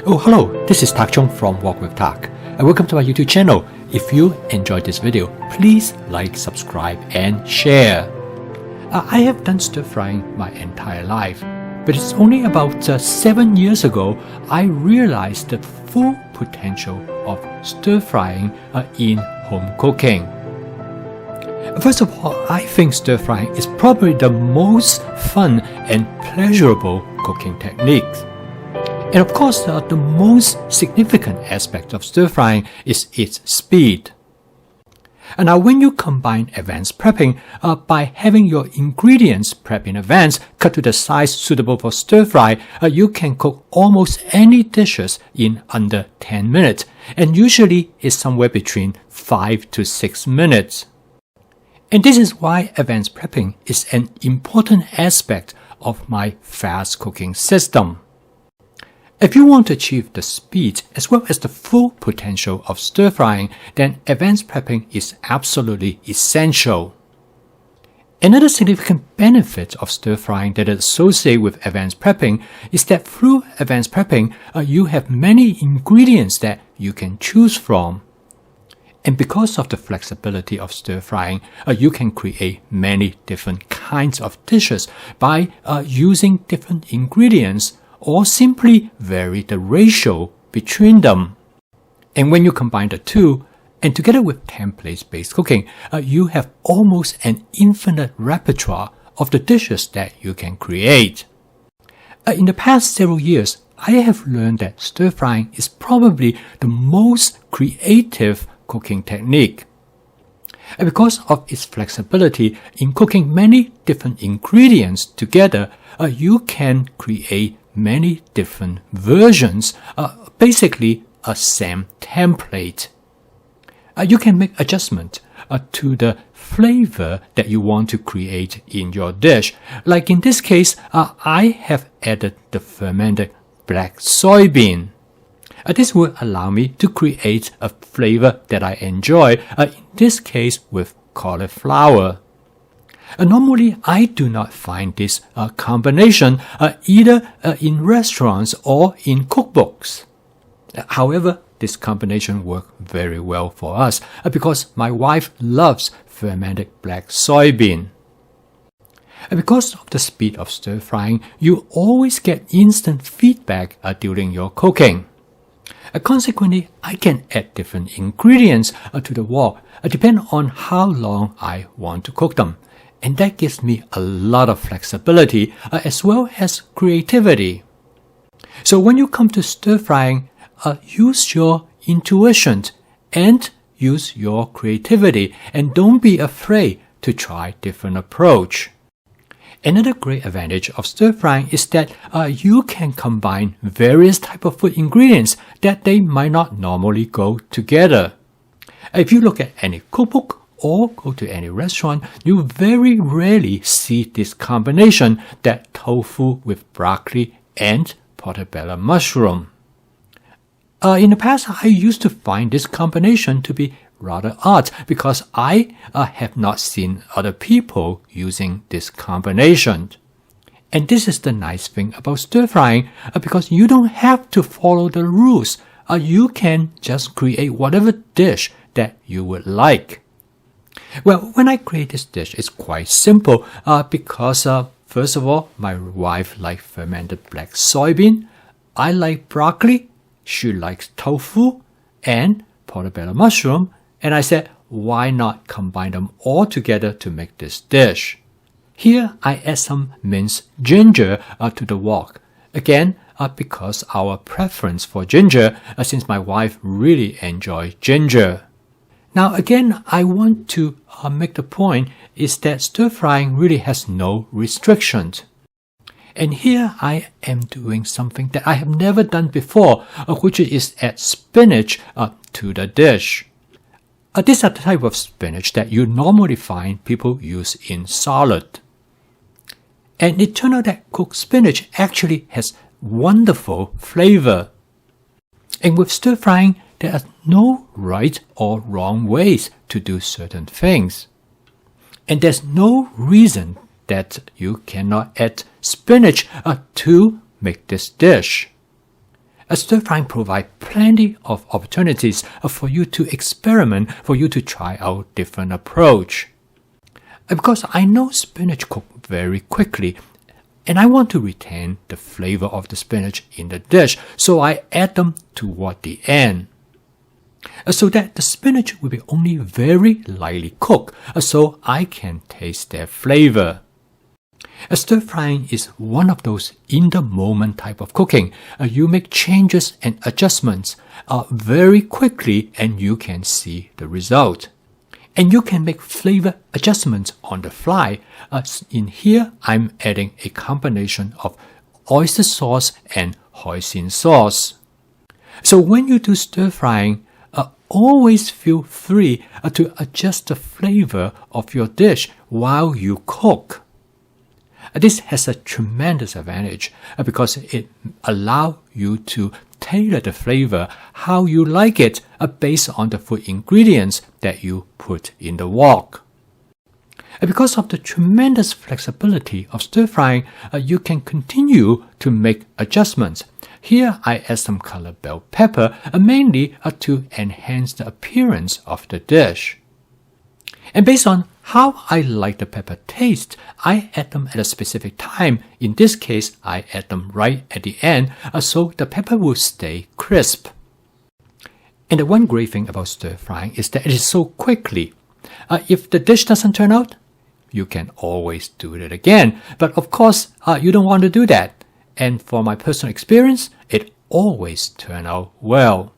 Oh, hello, this is Tak Chung from Walk with Tak, and welcome to my YouTube channel. If you enjoyed this video, please like, subscribe, and share. I have done stir frying my entire life, but it's only about 7 years ago I realized the full potential of stir frying in home cooking. First of all, I think stir frying is probably the most fun and pleasurable cooking technique. And of course, the most significant aspect of stir frying is its speed. And now when you combine advanced prepping by having your ingredients prepped in advance, cut to the size suitable for stir fry, you can cook almost any dishes in under 10 minutes, and usually is somewhere between 5 to 6 minutes. And this is why advanced prepping is an important aspect of my fast cooking system. If you want to achieve the speed as well as the full potential of stir frying, then advanced prepping is absolutely essential. Another significant benefit of stir frying that is associated with advanced prepping is that through advanced prepping, you have many ingredients that you can choose from. And because of the flexibility of stir frying, you can create many different kinds of dishes by using different ingredients or simply vary the ratio between them. And when you combine the two, and together with template-based cooking, you have almost an infinite repertoire of the dishes that you can create. In the past several years, I have learned that stir frying is probably the most creative cooking technique. And because of its flexibility in cooking many different ingredients together, you can create many different versions, basically a same template. You can make adjustment to the flavor that you want to create in your dish. Like in this case, I have added the fermented black soybean. This will allow me to create a flavor that I enjoy, in this case with cauliflower. Normally, I do not find this combination either in restaurants or in cookbooks. However, this combination works very well for us because my wife loves fermented black soybean. Because of the speed of stir frying, you always get instant feedback during your cooking. Consequently, I can add different ingredients to the wok depending on how long I want to cook them. And that gives me a lot of flexibility as well as creativity. So when you come to stir frying, use your intuition and use your creativity, and don't be afraid to try different approach. Another great advantage of stir frying is that you can combine various type of food ingredients that they might not normally go together. If you look at any cookbook or go to any restaurant, you very rarely see this combination, that tofu with broccoli and portobello mushroom. In the past, I used to find this combination to be rather odd because I have not seen other people using this combination. And this is the nice thing about stir frying because you don't have to follow the rules. You can just create whatever dish that you would like. Well, when I create this dish, it's quite simple because first of all, my wife likes fermented black soybean. I like broccoli. She likes tofu and portobello mushroom. And I said, why not combine them all together to make this dish? Here, I add some minced ginger to the wok. Again, because our preference for ginger, since my wife really enjoys ginger. Now again, I want to make the point is that stir frying really has no restrictions. And here I am doing something that I have never done before, which is add spinach to the dish. These are the type of spinach that you normally find people use in salad. And it turned out that cooked spinach actually has wonderful flavor. And with stir frying, there are no right or wrong ways to do certain things. And there's no reason that you cannot add spinach to make this dish. Stir frying provides plenty of opportunities for you to experiment, for you to try out different approach. Because I know spinach cook very quickly, and I want to retain the flavor of the spinach in the dish, so I add them toward the end. So that the spinach will be only very lightly cooked, so I can taste their flavor. Stir frying is one of those in-the-moment type of cooking. You make changes and adjustments very quickly and you can see the result. And you can make flavor adjustments on the fly. In here, I'm adding a combination of oyster sauce and hoisin sauce. So when you do stir frying, always feel free to adjust the flavor of your dish while you cook. This has a tremendous advantage because it allows you to tailor the flavor how you like it based on the food ingredients that you put in the wok. Because of the tremendous flexibility of stir frying, you can continue to make adjustments. Here I add some colored bell pepper, mainly to enhance the appearance of the dish. And based on how I like the pepper taste, I add them at a specific time. In this case, I add them right at the end, so the pepper will stay crisp. And the one great thing about stir frying is that it is so quickly. If the dish doesn't turn out, you can always do it again. But of course, you don't want to do that. And for my personal experience, it always turns out well.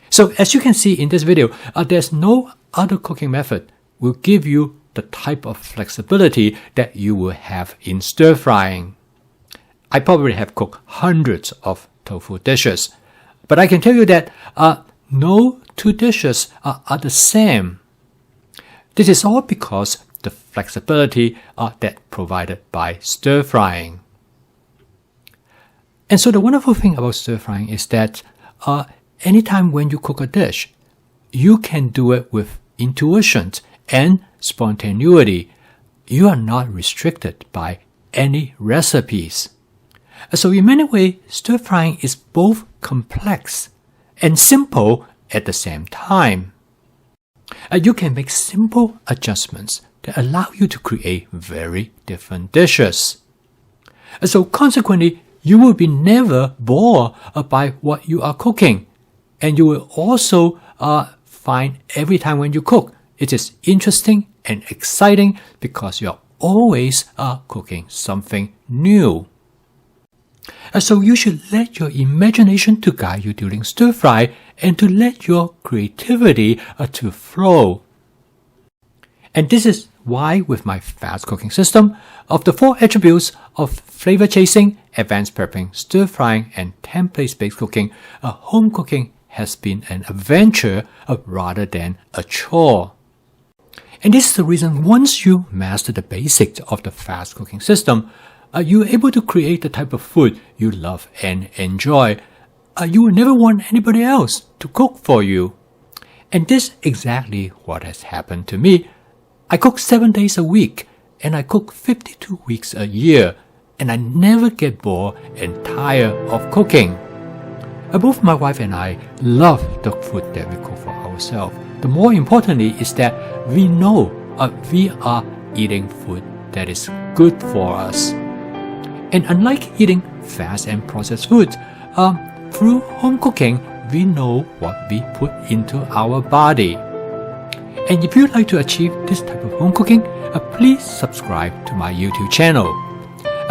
So as you can see in this video, there's no other cooking method will give you the type of flexibility that you will have in stir frying. I probably have cooked hundreds of tofu dishes, but I can tell you that no two dishes are the same. This is all because the flexibility that provided by stir frying. And so the wonderful thing about stir frying is that anytime when you cook a dish, you can do it with intuition and spontaneity. You are not restricted by any recipes. So in many ways, stir frying is both complex and simple at the same time. You can make simple adjustments that allow you to create very different dishes. So consequently, you will be never bored by what you are cooking. And you will also find every time when you cook, it is interesting and exciting because you're always cooking something new. So you should let your imagination to guide you during stir fry and to let your creativity to flow. And this is why with my fast cooking system, of the 4 attributes of flavor chasing, advanced prepping, stir frying, and template-based cooking, home cooking has been an adventure rather than a chore. And this is the reason once you master the basics of the fast cooking system, you're able to create the type of food you love and enjoy. You will never want anybody else to cook for you. And this is exactly what has happened to me. I cook 7 days a week, and I cook 52 weeks a year, and I never get bored and tired of cooking. Both my wife and I love the food that we cook for ourselves. The more importantly is that we know we are eating food that is good for us. And unlike eating fast and processed foods, through home cooking, we know what we put into our body. And if you'd like to achieve this type of home cooking, please subscribe to my YouTube channel.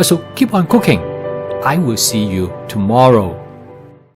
So keep on cooking. I will see you tomorrow.